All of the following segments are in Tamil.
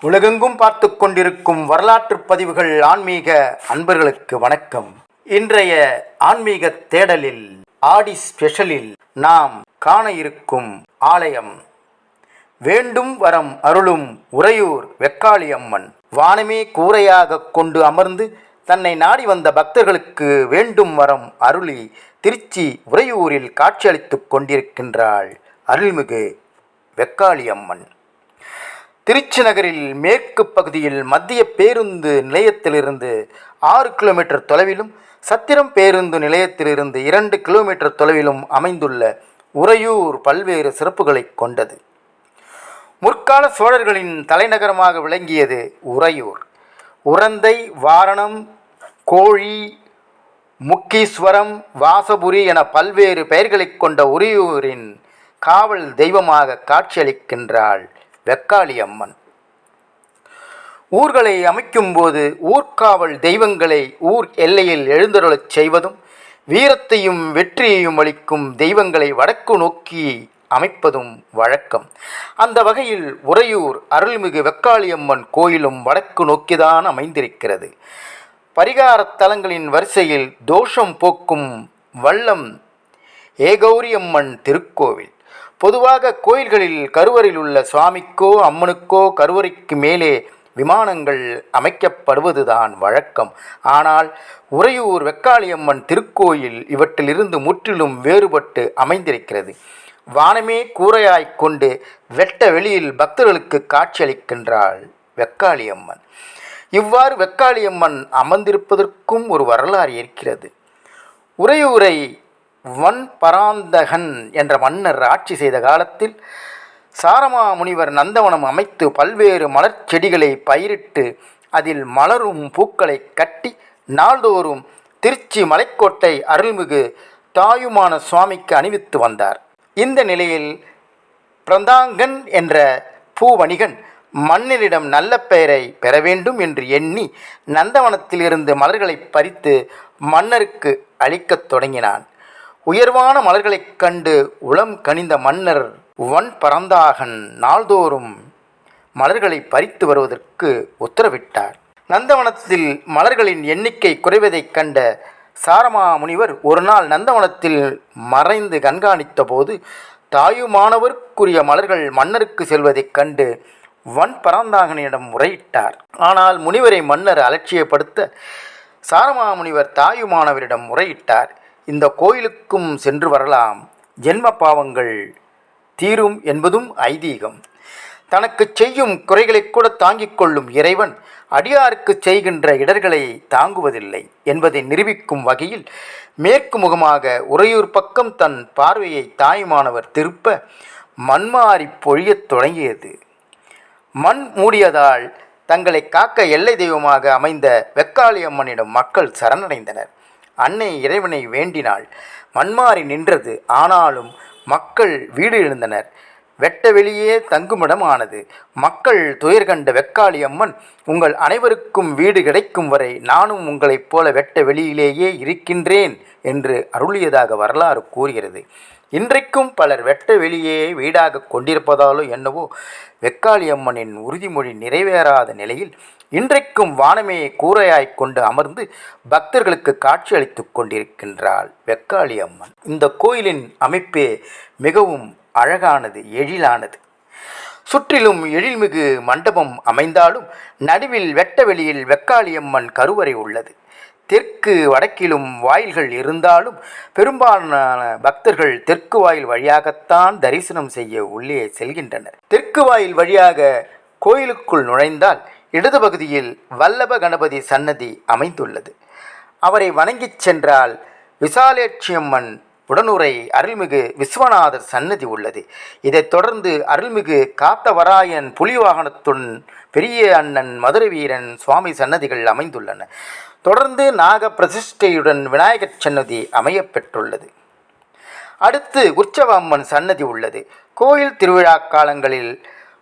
உலகெங்கும் பார்த்து கொண்டிருக்கும் வரலாற்று பதிவுகள் ஆன்மீக அன்பர்களுக்கு வணக்கம். இன்றைய ஆன்மீக தேடலில் ஆடி ஸ்பெஷலில் நாம் காண இருக்கும் ஆலயம் வேண்டும் வரம் அருளும் உறையூர் வெக்காளியம்மன். வானமே கூரையாக கொண்டு அமர்ந்து தன்னை நாடி வந்த பக்தர்களுக்கு வேண்டும் வரம் அருளி திருச்சி உறையூரில் காட்சியளித்து கொண்டிருக்கின்றாள் அருள்மிகு வெக்காளியம்மன். திருச்சி நகரில் மேற்கு பகுதியில் மத்திய பேருந்து நிலையத்திலிருந்து 6 கிலோமீட்டர் தொலைவிலும், சத்திரம் பேருந்து நிலையத்திலிருந்து 2 கிலோமீட்டர் தொலைவிலும் அமைந்துள்ள உறையூர் பல்வேறு சிறப்புகளை கொண்டது. முற்கால சோழர்களின் தலைநகரமாக விளங்கியது உறையூர். உரந்தை, வாரணம், கோழி, முக்கீஸ்வரம், வாசபுரி என பல்வேறு பெயர்களை கொண்ட உறையூரின் காவல் தெய்வமாக காட்சியளிக்கின்றாள் வெக்காளியம்மன். ஊர்களை அமைக்கும்போது ஊர்காவல் தெய்வங்களை ஊர் எல்லையில் எழுந்தருளச் செய்வதும், வீரத்தையும் வெற்றியையும் அளிக்கும் தெய்வங்களை வடக்கு நோக்கி அமைப்பதும் வழக்கம். அந்த வகையில் உறையூர் அருள்மிகு வெக்காளியம்மன் கோயிலும் வடக்கு நோக்கிதான் அமைந்திருக்கிறது. பரிகாரத் தலங்களின் வரிசையில் தோஷம் போக்கும் வல்லம் ஏகௌரியம்மன் திருக்கோவில். பொதுவாக கோயில்களில் கருவறையில் உள்ள சுவாமிக்கோ அம்மனுக்கோ கருவறைக்கு மேலே விமானங்கள் அமைக்கப்படுவதுதான் வழக்கம். ஆனால் உறையூர் வெக்காளியம்மன் திருக்கோயில் இவற்றிலிருந்து முற்றிலும் வேறுபட்டு அமைந்திருக்கிறது. வானமே கூரையாய் கொண்டு வெட்ட வெளியில் பக்தர்களுக்கு காட்சியளிக்கின்றாள் வெக்காளியம்மன். இவ்வாறு வெக்காளியம்மன் அமர்ந்திருப்பதற்கும் ஒரு வரலாறு இருக்கிறது. உறையூரை வன்பராந்தகன் என்ற மன்னர் ஆட்சி செய்த காலத்தில் சாரமா முனிவர் நந்தவனம் அமைத்து பல்வேறு மலர் செடிகளை பயிரிட்டு அதில் மலரும் பூக்களை கட்டி நாள்தோறும் திருச்சி மலைக்கோட்டை அருள்மிகு தாயுமான சுவாமிக்கு அணிவித்து வந்தார். இந்த நிலையில் பிரந்தாங்கன் என்ற பூவணிகன் மன்னரிடம் நல்ல பெயரை பெற வேண்டும் என்று எண்ணி நந்தவனத்திலிருந்து மலர்களை பறித்து மன்னருக்கு அளிக்கத் தொடங்கினான். உயர்வான மலர்களைக் கண்டு உளம் கனிந்த மன்னர் வன்பராந்தகன் நாள்தோறும் மலர்களை பறித்து வருவதற்கு உத்தரவிட்டார். நந்தவனத்தில் மலர்களின் எண்ணிக்கை குறைவதைக் கண்ட சாரமா முனிவர் ஒரு நாள் நந்தவனத்தில் மறைந்து கண்காணித்த போது தாயுமானவருக்குரிய மலர்கள் மன்னருக்கு செல்வதைக் கண்டு வன்பராந்தகனிடம் முறையிட்டார். ஆனால் முனிவரை மன்னர் அலட்சியப்படுத்த சாரமா முனிவர் தாயுமானவரிடம் முறையிட்டார். இந்த கோயிலுக்கும் சென்று வரலாம், ஜென்ம பாவங்கள் தீரும் என்பதும் ஐதீகம். தனக்கு செய்யும் குறைகளை கூட தாங்கிக் கொள்ளும் இறைவன் அடியாருக்கு செய்கின்ற இடர்களை தாங்குவதில்லை என்பதை நிரூபிக்கும் வகையில் மேற்கு முகமாக உறையூர் பக்கம் தன் பார்வையை தாயுமானவர் திருப்ப மண்மாறி பொழியத் தொடங்கியது. மண் மூடியதால் தங்களை காக்க எல்லை தெய்வமாக அமைந்த வெக்காளியம்மனிடம் மக்கள் சரணடைந்தனர். அன்னை இறைவனை வேண்டினாள். மண்மாறி நின்றது. ஆனாலும் மக்கள் வீடு எழுந்தனர். வெட்ட வெளியே தங்குமிடமானது. மக்கள் துயர் கண்ட வெக்காளியம்மன், உங்கள் அனைவருக்கும் வீடு கிடைக்கும் வரை நானும் உங்களைப் போல வெட்ட வெளியிலேயே இருக்கின்றேன் என்று அருளியதாக வரலாறு கூறுகிறது. இன்றைக்கும் பலர் வெட்ட வெளியே வீடாக கொண்டிருப்பதாலோ என்னவோ வெக்காளியம்மனின் உறுதிமொழி நிறைவேறாத நிலையில் இன்றைக்கும் வானமே கூரையாய் கொண்டு அமர்ந்து பக்தர்களுக்கு காட்சியளித்து கொண்டிருக்கின்றாள் வெக்காளியம்மன். இந்த கோயிலின் அமைப்பே மிகவும் அழகானது, எழிலானது. சுற்றிலும் எழில்மிகு மண்டபம் அமைந்தாலும் நடுவில் வெட்ட வெளியில் வெக்காளியம்மன் கருவறை உள்ளது. தெற்கு வடக்கிலும் வாயில்கள் இருந்தாலும் பெரும்பாலான பக்தர்கள் தெற்கு வாயில் வழியாகத்தான் தரிசனம் செய்ய உள்ளே செல்கின்றனர். தெற்கு வாயில் வழியாக கோயிலுக்குள் நுழைந்தால் இடது பகுதியில் வல்லப கணபதி சன்னதி அமைந்துள்ளது. அவரை வணங்கிச் சென்றால் விசாலேட்சியம்மன் உடனுரை அருள்மிகு விஸ்வநாதர் சன்னதி உள்ளது. இதைத் தொடர்ந்து அருள்மிகு காத்தவராயன் புலிவாகனத்துடன் பெரிய அண்ணன் மதுரை வீரன் சுவாமி சன்னதிகள் அமைந்துள்ளன. தொடர்ந்து நாக பிரதிஷ்டையுடன் விநாயகர் சன்னதி அமையப்பெற்றுள்ளது. அடுத்து உற்சவ அம்மன் சன்னதி உள்ளது. கோயில் திருவிழா காலங்களில்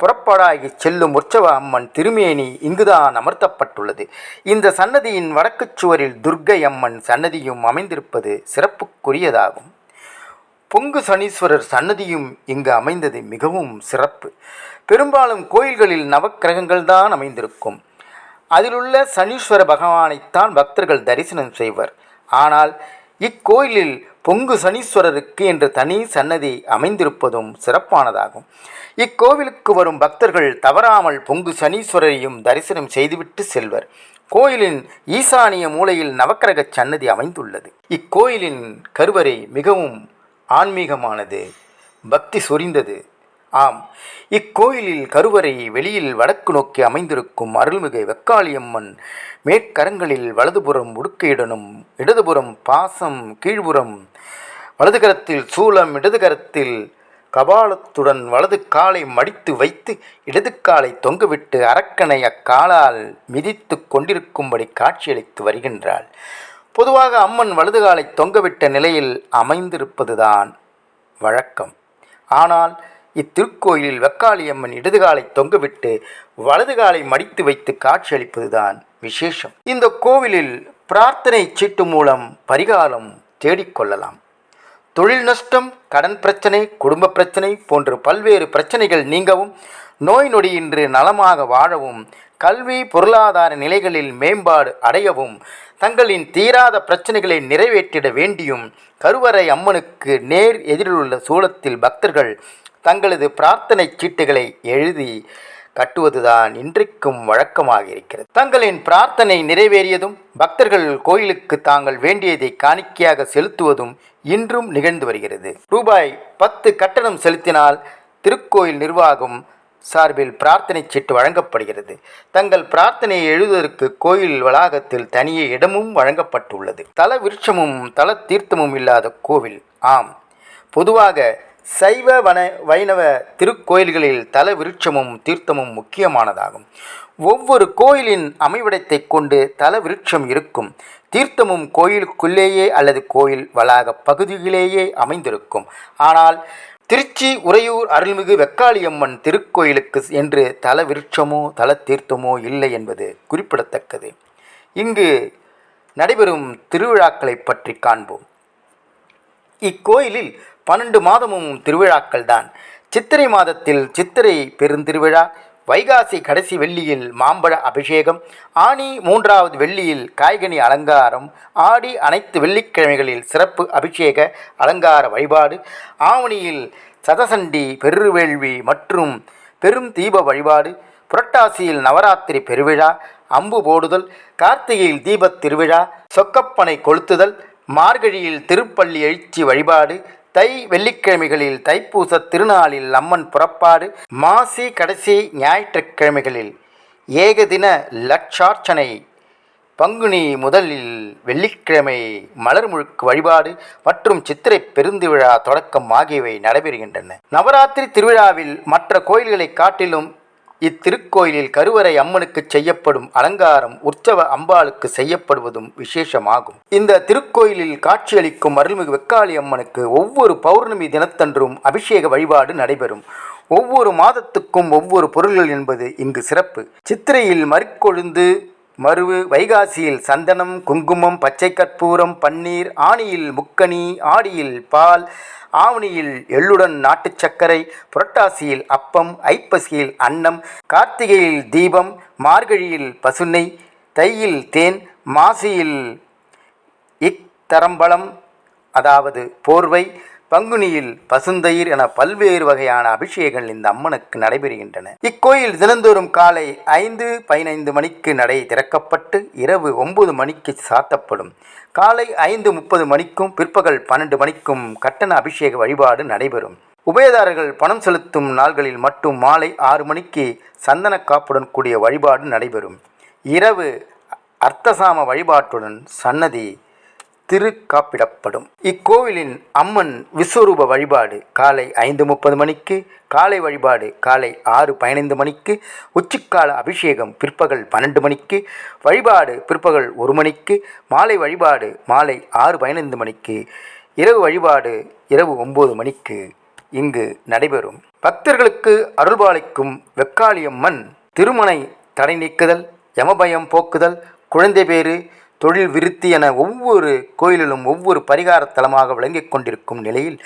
புறப்பாடாகி செல்லும் உற்சவ அம்மன் திருமேனி இங்குதான் அமர்த்தப்பட்டுள்ளது. இந்த சன்னதியின் வடக்கு சுவரில் துர்க்கை அம்மன் சன்னதியும் அமைந்திருப்பது சிறப்புக்குரியதாகும். பொங்கு சனீஸ்வரர் சன்னதியும் இங்கு அமைந்தது மிகவும் சிறப்பு. பெரும்பாலும் கோயில்களில் நவக்கிரகங்கள் தான் அமைந்திருக்கும். அதிலுள்ள சனீஸ்வர பகவானைத்தான் பக்தர்கள் தரிசனம் செய்வர். ஆனால் இக்கோயிலில் பொங்கு சனீஸ்வரருக்கு என்று தனி சன்னதி அமைந்திருப்பதும் சிறப்பானதாகும். இக்கோவிலுக்கு வரும் பக்தர்கள் தவறாமல் பொங்கு சனீஸ்வரரையும் தரிசனம் செய்துவிட்டு செல்வர். கோயிலின் ஈசானிய மூலையில் நவக்கிரக சன்னதி அமைந்துள்ளது. இக்கோயிலின் கருவறை மிகவும் ஆன்மீகமானது, பக்தி சொரிந்தது. ஆம், இக்கோயிலில் கருவறை வெளியில் வடக்கு நோக்கி அமைந்திருக்கும் அருள்மிகு வெக்காளியம்மன் மேற்கரங்களில் வலதுபுறம் உடுக்கையுடனும் இடதுபுறம் பாசம், கீழ்புறம் வலது கரத்தில் சூலம், இடது கரத்தில் கபாலத்துடன் வலது காலை மடித்து வைத்து இடது காலை தொங்கவிட்டு அரக்கனை அக்காலால் மிதித்து கொண்டிருக்கும்படி காட்சியளித்து வருகின்றாள். பொதுவாக அம்மன் வலது காலை தொங்கவிட்ட நிலையில் அமைந்திருப்பதுதான் வழக்கம். ஆனால் இத்திருக்கோயிலில் வெக்காளியம்மன் இடது காலை தொங்கவிட்டு வலது காலை மடித்து வைத்து காட்சியளிப்பதுதான் விசேஷம். இந்த கோவிலில் பிரார்த்தனை சீட்டு மூலம் பரிகாரம் தேடிக்கொள்ளலாம். தொழில் நஷ்டம், கடன் பிரச்சனை, குடும்ப பிரச்சனை போன்ற பல்வேறு பிரச்சனைகள் நீங்கவும், நோய் நொடியின்றி நலமாக வாழவும், கல்வி பொருளாதார நிலைகளில் மேம்பாடு அடையவும், தங்களின் தீராத பிரச்சனைகளை நிறைவேற்றிட வேண்டியும் கருவறை அம்மனுக்கு நேர் எதிரிலுள்ள சூலத்தில் பக்தர்கள் தங்களது பிரார்த்தனை சீட்டுகளை எழுதி கட்டுவதுதான் இன்றைக்கும் வழக்கமாக இருக்கிறது. தங்களின் பிரார்த்தனை நிறைவேறியதும் பக்தர்கள் கோயிலுக்கு தாங்கள் வேண்டியதை காணிக்கையாக செலுத்துவதும் இன்றும் நிகழ்ந்து வருகிறது. ரூபாய் 10 கட்டணம் செலுத்தினால் திருக்கோயில் நிர்வாகம் சார்பில் பிரார்த்தனை சீட்டு வழங்கப்படுகிறது. தங்கள் பிரார்த்தனையை எழுதுவதற்கு கோயில் வளாகத்தில் தனியே இடமும் வழங்கப்பட்டுள்ளது. தல விருட்சமும் தல தீர்த்தமும் இல்லாத கோவில். ஆம், பொதுவாக சைவ வைணவ திருக்கோயில்களில் தல விருட்சமும் தீர்த்தமும் முக்கியமானதாகும். ஒவ்வொரு கோயிலின் அமைவிடத்தை கொண்டு தல விருட்சம் இருக்கும். தீர்த்தமும் கோயிலுக்குள்ளேயே அல்லது கோயில் வளாக பகுதியிலேயே அமைந்திருக்கும். ஆனால் திருச்சி உறையூர் அருள்மிகு வெக்காளியம்மன் திருக்கோயிலுக்கு என்று தல விருட்சமோ தல தீர்த்தமோ இல்லை என்பது குறிப்பிடத்தக்கது. இங்கு நடைபெறும் திருவிழாக்களை பற்றி காண்போம். இக்கோயிலில் 12 மாதமும் திருவிழாக்கள் தான். சித்திரை மாதத்தில் சித்திரை பெருந்திருவிழா, வைகாசி கடைசி வெள்ளியில் மாம்பழ அபிஷேகம், ஆனி 3வது வெள்ளியில் காய்கனி அலங்காரம், ஆடி அனைத்து வெள்ளிக்கிழமைகளில் சிறப்பு அபிஷேக அலங்கார வழிபாடு, ஆவணியில் சதசண்டி பெருவேள்வி மற்றும் பெரும் தீப வழிபாடு, புரட்டாசியில் நவராத்திரி பெருவிழா, அம்பு போடுதல், கார்த்திகையில் தீபத் திருவிழா, சொக்கப்பனை கொளுத்துதல், மார்கழியில் திருப்பள்ளி எழுச்சி வழிபாடு, தை வெள்ளிக்கிழமைகளில் தைப்பூச திருநாளில் அம்மன் புறப்பாடு, மாசி கடைசி ஞாயிற்றுக்கிழமைகளில் ஏகதின லட்சார்ச்சனை, பங்குனி முதலில் வெள்ளிக்கிழமை மலர் முழுக்கு வழிபாடு மற்றும் சித்திரை பெருந்திருவிழா தொடக்கம் ஆகியவை நடைபெறுகின்றன. நவராத்திரி திருவிழாவில் மற்ற கோயில்களை காட்டிலும் இத்திருக்கோயிலில் கருவறை அம்மனுக்கு செய்யப்படும் அலங்காரம் உற்சவ அம்பாளுக்கு செய்யப்படுவதும் விசேஷமாகும். இந்த திருக்கோயிலில் காட்சியளிக்கும் அருள்மிகு வெக்காளி அம்மனுக்கு ஒவ்வொரு பௌர்ணமி தினத்தன்றும் அபிஷேக வழிபாடு நடைபெறும். ஒவ்வொரு மாதத்துக்கும் ஒவ்வொரு பொருள்கள் என்பது இங்கு சிறப்பு. சித்திரையில் மறிக்கொழுந்து மருவு, வைகாசியில் சந்தனம், குங்குமம், பச்சை கற்பூரம், பன்னீர், ஆனியில் முக்கனி, ஆடியில் பால், ஆவணியில் எள்ளுடன் நாட்டு சர்க்கரை, புரட்டாசியில் அப்பம், ஐப்பசியில் அன்னம், கார்த்திகையில் தீபம், மார்கழியில் பசுநெய், தையில் தேன், மாசியில் இத்தரம்பலம் அதாவது போர்வை, பங்குனியில் பசுந்தயிர் என பல்வேறு வகையான அபிஷேகங்கள் இந்த அம்மனுக்கு நடைபெறுகின்றன. இக்கோயில் தினந்தோறும் காலை 5:15 மணிக்கு நடை திறக்கப்பட்டு இரவு 9 மணிக்கு சாத்தப்படும். காலை 5:30 மணிக்கும் பிற்பகல் 12 மணிக்கும் கட்டண அபிஷேக வழிபாடு நடைபெறும். உபயதாரர்கள் பணம் செலுத்தும் நாள்களில் மட்டும் மாலை 6 மணிக்கு சந்தன காப்புடன் கூடிய வழிபாடு நடைபெறும். இரவு அர்த்தசாம வழிபாட்டுடன் சன்னதி திருக்காப்பிடப்படும். இக்கோவிலின் அம்மன் விஸ்வரூப வழிபாடு காலை 5:30 மணிக்கு, காலை வழிபாடு காலை 6:15 மணிக்கு, உச்சிக்கால அபிஷேகம் பிற்பகல் 12 மணிக்கு, வழிபாடு பிற்பகல் 1 மணிக்கு, மாலை வழிபாடு மாலை 6:15 மணிக்கு, இரவு வழிபாடு இரவு 9 மணிக்கு இங்கு நடைபெறும். பக்தர்களுக்கு அருள்பாலிக்கும் வெக்காளியம்மன் திருமணை தடை நீக்குதல், யமபயம் போக்குதல், குழந்தை பேறு, தொழில் விருத்தி என ஒவ்வொரு கோயிலிலும் ஒவ்வொரு பரிகார தலமாக விளங்கிக் கொண்டிருக்கும் நிலையில்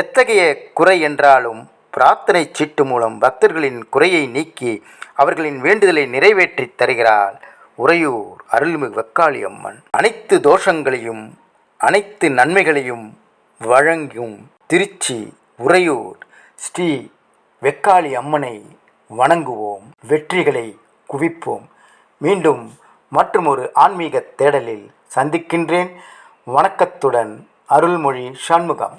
எத்தகைய குறை என்றாலும் பிரார்த்தனை சீட்டு மூலம் பக்தர்களின் குறையை நீக்கி அவர்களின் வேண்டுதலை நிறைவேற்றி தருகிறாள் உறையூர் அருள்மிகு வெக்காளி அம்மன். அனைத்து தோஷங்களையும் அனைத்து நன்மைகளையும் வழங்கும் திருச்சி உறையூர் ஸ்ரீ வெக்காளி அம்மனை வணங்குவோம், வெற்றிகளை குவிப்போம். மீண்டும் மற்றுமொரு ஆன்மீக தேடலில் சந்திக்கின்றேன். வணக்கத்துடன் அருள்மொழி சண்முகம்.